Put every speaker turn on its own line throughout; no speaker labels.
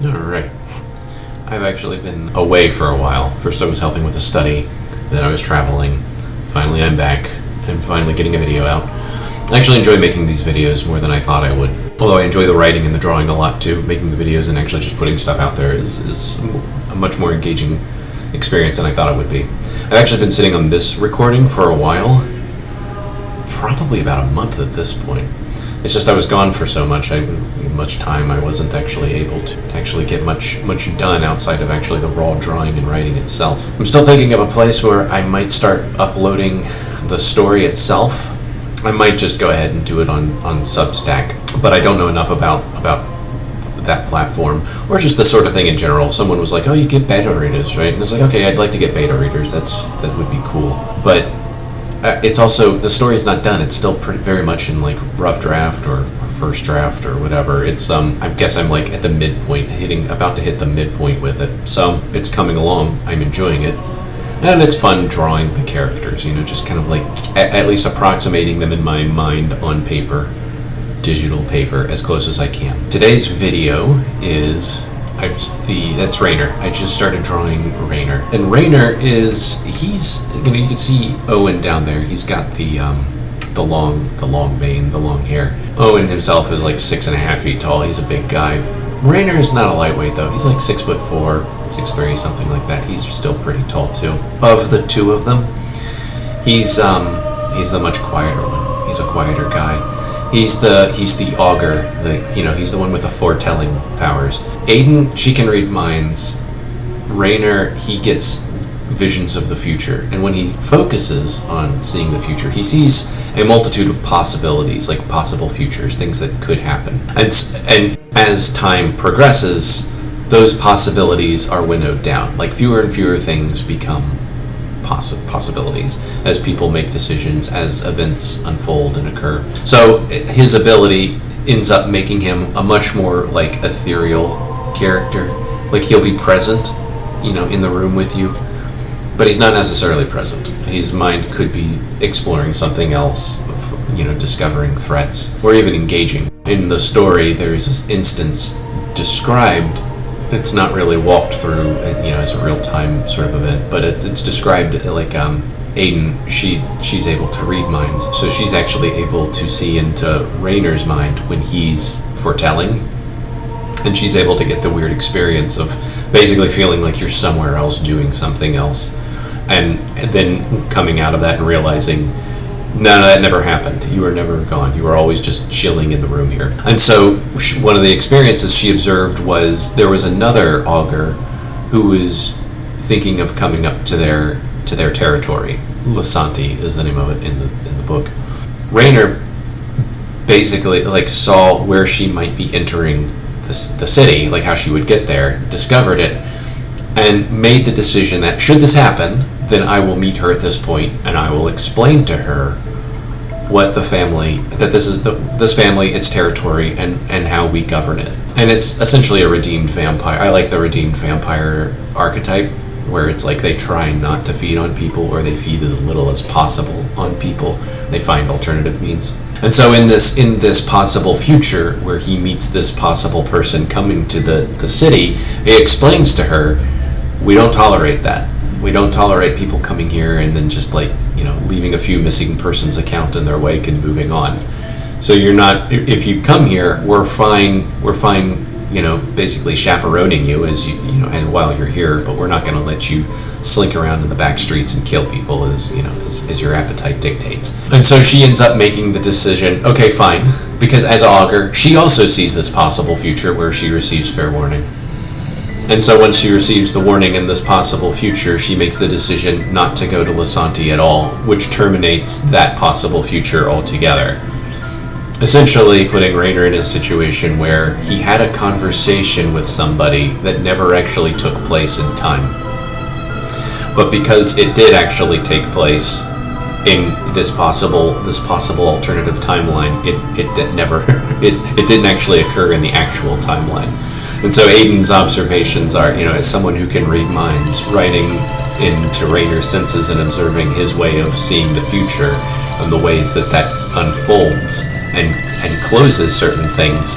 Alright. I've actually been away for a while. First I was helping with a study, then I was traveling. Finally I'm back. I'm finally getting a video out. I actually enjoy making these videos more than I thought I would. Although I enjoy the writing and the drawing a lot too. Making the videos and actually just putting stuff out there is a much more engaging experience than I thought it would be. I've actually been sitting on this recording for a while. Probably about a month at this point. It's just I was gone for so much time. I wasn't actually able to actually get much done outside of actually the raw drawing and writing itself. I'm still thinking of a place where I might start uploading the story itself. I might just go ahead and do it on Substack, but I don't know enough about that platform, or just the sort of thing in general. Someone was like, "Oh, you get beta readers, right?" And it's like, okay, I'd like to get beta readers. That would be cool, but it's also, the story is not done. It's still very much in like rough draft or first draft or whatever. It's I guess I'm like at the midpoint, about to hit the midpoint with it. So it's coming along. I'm enjoying it, and it's fun drawing the characters. Just kind of like at least approximating them in my mind on paper, digital paper, as close as I can. Today's video is that's Reinier. I just started drawing Reinier, and Reinier he's you can see Owen down there. He's got the long mane, the long hair. Owen himself is like 6.5 feet tall. He's a big guy. Reinier is not a lightweight though. He's like 6'4", 6'3", something like that. He's still pretty tall too. Of the two of them, he's the much quieter one. He's a quieter guy. He's the augur. He's the one with the foretelling powers. Aiden, she can read minds. Reinier, he gets visions of the future, and when he focuses on seeing the future, he sees a multitude of possibilities, like possible futures, things that could happen. And as time progresses, those possibilities are winnowed down. Like fewer and fewer things become possibilities as people make decisions, as events unfold and occur. So his ability ends up making him a much more like ethereal character. Like he'll be present, in the room with you, but he's not necessarily present. His mind could be exploring something else, discovering threats, or even engaging. In the story, there's this instance described. It's not really walked through, as a real-time sort of event, but it's described like Aiden, she's able to read minds, so she's actually able to see into Rainier's mind when he's foretelling, and she's able to get the weird experience of basically feeling like you're somewhere else doing something else, and then coming out of that and realizing, no, that never happened. You were never gone. You were always just chilling in the room here. And so one of the experiences she observed was there was another augur who was thinking of coming up to their territory. Lasanti is the name of it in the book. Reinier basically saw where she might be entering the city, like how she would get there, discovered it, and made the decision that should this happen, then I will meet her at this point, and I will explain to her what this family, its territory, and how we govern it. And it's essentially a redeemed vampire. I like the redeemed vampire archetype, where it's like they try not to feed on people, or they feed as little as possible on people. They find alternative means. And so in this possible future where he meets this possible person coming to the city, he explains to her, we don't tolerate that. We don't tolerate people coming here and then just leaving a few missing persons account in their wake and moving on. So you're not, if you come here, we're fine, basically chaperoning you as and while you're here, but we're not going to let you slink around in the back streets and kill people as your appetite dictates. And so she ends up making the decision, okay, fine, because as augur, she also sees this possible future where she receives fair warning. And so once she receives the warning in this possible future, she makes the decision not to go to Lasanti at all, which terminates that possible future altogether. Essentially putting Reinier in a situation where he had a conversation with somebody that never actually took place in time. But because it did actually take place in this possible alternative timeline, it didn't actually occur in the actual timeline. And so Aiden's observations are, as someone who can read minds, writing into Rainier's senses and observing his way of seeing the future and the ways that unfolds and closes certain things,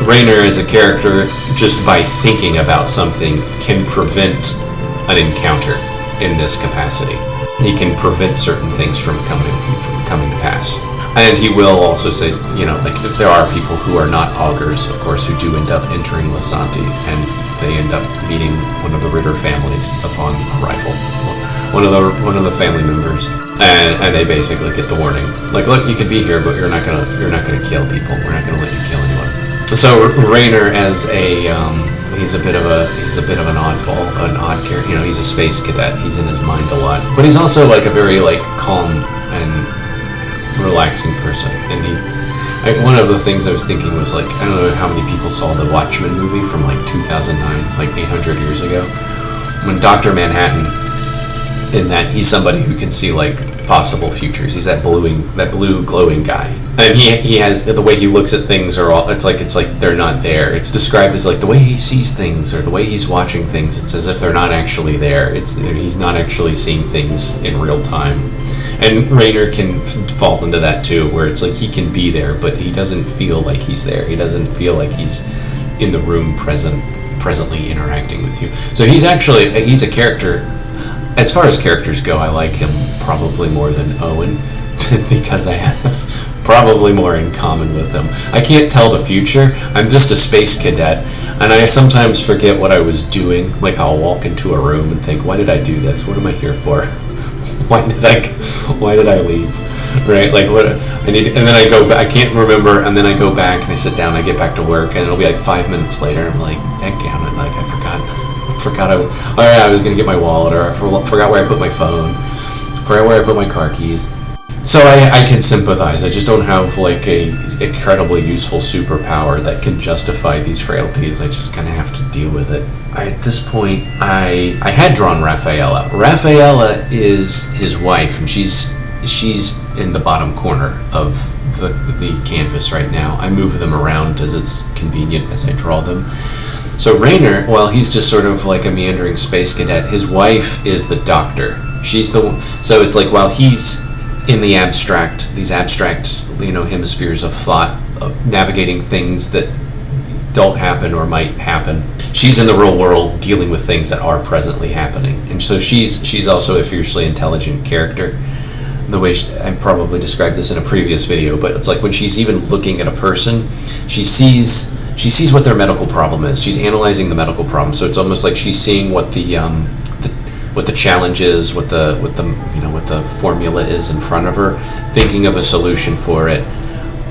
Reinier as a character, just by thinking about something, can prevent an encounter in this capacity. He can prevent certain things from coming to pass. And he will also say, like there are people who are not augurs, of course, who do end up entering Lasanti, and they end up meeting one of the Ritter families upon arrival. One of the family members, and they basically get the warning, like, look, you could be here, but you're not gonna kill people. We're not gonna let you kill anyone. So Reinier, as he's a bit of an oddball, an odd character. He's a space cadet. He's in his mind a lot, but he's also like a very like calm and relaxing person. And one of the things I was thinking was like, I don't know how many people saw the Watchmen movie from like 2009, like 800 years ago, when Dr. Manhattan, in that he's somebody who can see like possible futures. He's that blue glowing guy, and he has the way he looks at things it's like they're not there. It's described as like the way he sees things or the way he's watching things. It's as if they're not actually there. He's not actually seeing things in real time. And Reinier can fall into that too, where it's like he can be there, but he doesn't feel like he's there. He doesn't feel like he's in the room presently interacting with you. So he's a character. As far as characters go, I like him probably more than Owen, because I have probably more in common with him. I can't tell the future. I'm just a space cadet, and I sometimes forget what I was doing. Like, I'll walk into a room and think, why did I do this? What am I here for? Why did I leave? Right? Like, what I need, and then I go back. I can't remember, and then I go back and I sit down. And I get back to work, and it'll be like 5 minutes later. I'm like, dadgummit, like I forgot I was gonna get my wallet, or I forgot where I put my phone, forgot where I put my car keys. So I can sympathize. I just don't have like a incredibly useful superpower that can justify these frailties. I just kind of have to deal with it. At this point, I had drawn Raffaella. Raffaella is his wife, and she's in the bottom corner of the canvas right now. I move them around as it's convenient as I draw them. So Reinier, well, he's just sort of like a meandering space cadet. His wife is the doctor. She's the so it's like while he's in the these abstract, hemispheres of thought, of navigating things that don't happen or might happen, she's in the real world dealing with things that are presently happening. And so she's also a fiercely intelligent character. The way I probably described this in a previous video, but it's like when she's even looking at a person, she sees what their medical problem is. She's analyzing the medical problem, so it's almost like she's seeing what the challenge is, what the formula is in front of her, thinking of a solution for it,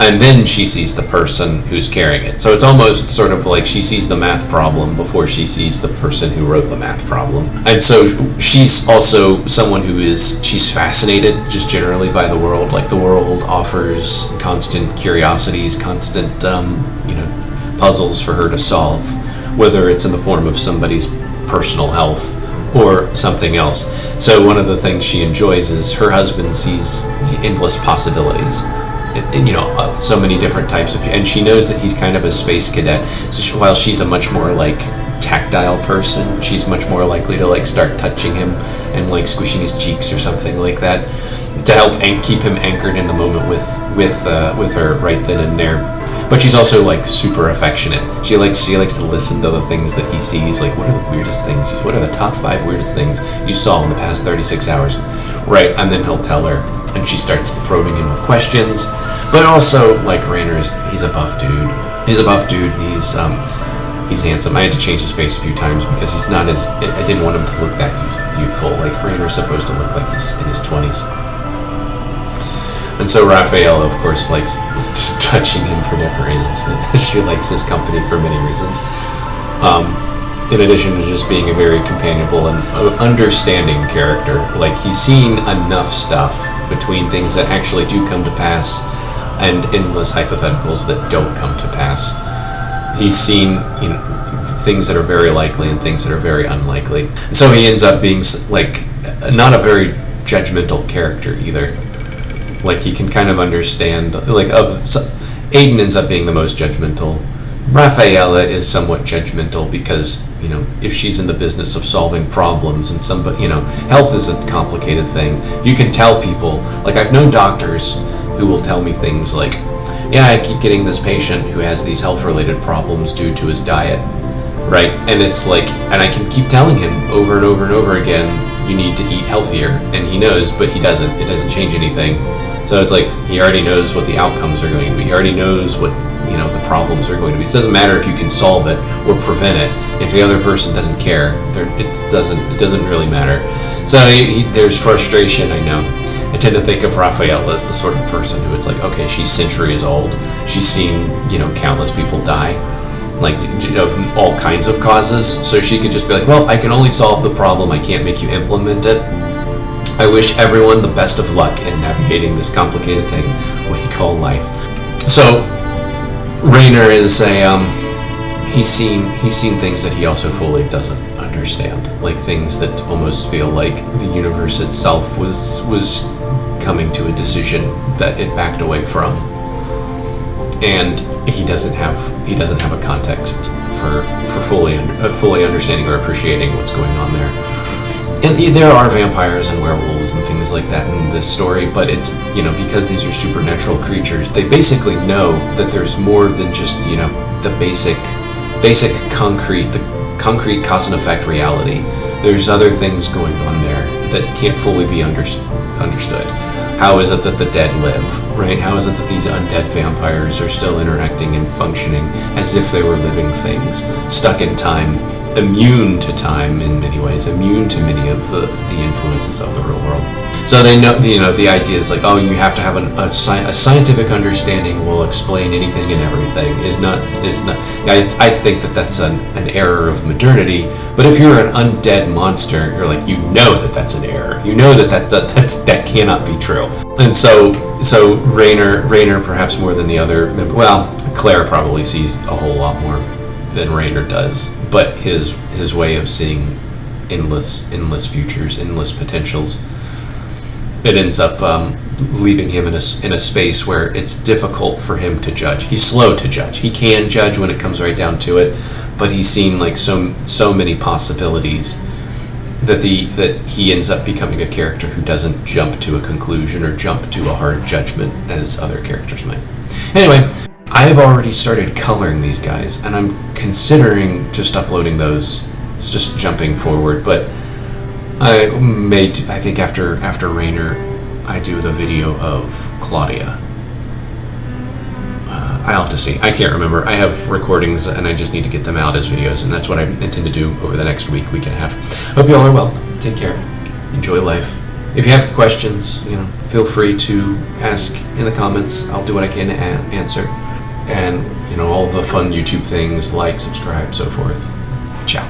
and then she sees the person who's carrying it. So it's almost sort of like she sees the math problem before she sees the person who wrote the math problem. And so she's also someone she's fascinated just generally by the world. Like, the world offers constant curiosities, constant puzzles for her to solve, whether it's in the form of somebody's personal health or something else. So one of the things she enjoys is her husband sees endless possibilities, so many different types of, and she knows that he's kind of a space cadet. So while she's a much more like tactile person, she's much more likely to like start touching him and like squishing his cheeks or something like that to help keep him anchored in the moment with her right then and there. But she's also like super affectionate. She likes to listen to the things that he sees. Like, what are the weirdest things? What are the top 5 weirdest things you saw in the past 36 hours? Right, and then he'll tell her, and she starts probing him with questions. But also, like, Rainer's, he's a buff dude. He's a buff dude. He's handsome. I had to change his face a few times because he's not as. I didn't want him to look that youthful. Like, Rainer's supposed to look like he's in his 20s. And so Raffaella, of course, likes touching him for different reasons. She likes his company for many reasons. In addition to just being a very companionable and understanding character. Like, he's seen enough stuff between things that actually do come to pass and endless hypotheticals that don't come to pass. He's seen, things that are very likely and things that are very unlikely. So he ends up being, like, not a very judgmental character either. Like, he can kind of understand, like, Aiden ends up being the most judgmental. Raffaella is somewhat judgmental because, if she's in the business of solving problems and somebody, health is a complicated thing. You can tell people, like, I've known doctors who will tell me things like, yeah, I keep getting this patient who has these health-related problems due to his diet, right? And it's like, and I can keep telling him over and over and over again, you need to eat healthier, and he knows, but he doesn't. It doesn't change anything. So it's like, he already knows what the outcomes are going to be. He already knows what, the problems are going to be. It doesn't matter if you can solve it or prevent it. If the other person doesn't care, it doesn't really matter. So there's frustration, I know. I tend to think of Raphael as the sort of person who it's like, okay, she's centuries old. She's seen, countless people die, like, of all kinds of causes. So she could just be like, well, I can only solve the problem. I can't make you implement it. I wish everyone the best of luck in navigating this complicated thing we call life. So Reinier is he's seen things that he also fully doesn't understand, like things that almost feel like the universe itself was coming to a decision that it backed away from, and he doesn't have a context for fully understanding or appreciating what's going on there. And there are vampires and werewolves and things like that in this story, but it's, because these are supernatural creatures, they basically know that there's more than just, the basic concrete cause and effect reality. There's other things going on there that can't fully be understood. How is it that the dead live, right? How is it that these undead vampires are still interacting and functioning as if they were living things, stuck in time, immune to time in many ways, immune to many of the influences of the real world? So they know, the idea is like, oh, you have to have a scientific understanding will explain anything and everything is not. I think that's an error of modernity. But if you're an undead monster, you're like, that's an error. That cannot be true. And so Reinier perhaps more than the other. Well, Claire probably sees a whole lot more than Reinier does, but his way of seeing endless futures, endless potentials, it ends up leaving him in a space where it's difficult for him to judge. He's slow to judge. He can judge when it comes right down to it, but he's seen like so many possibilities that he ends up becoming a character who doesn't jump to a conclusion or jump to a hard judgment as other characters might. Anyway, I have already started coloring these guys, and I'm considering just uploading those. It's just jumping forward, but I think after Reinier, I do the video of Claudia. I'll have to see. I can't remember. I have recordings, and I just need to get them out as videos, and that's what I intend to do over the next week and a half. Hope you all are well. Take care. Enjoy life. If you have questions, feel free to ask in the comments. I'll do what I can to answer. And, all the fun YouTube things, like, subscribe, so forth. Ciao.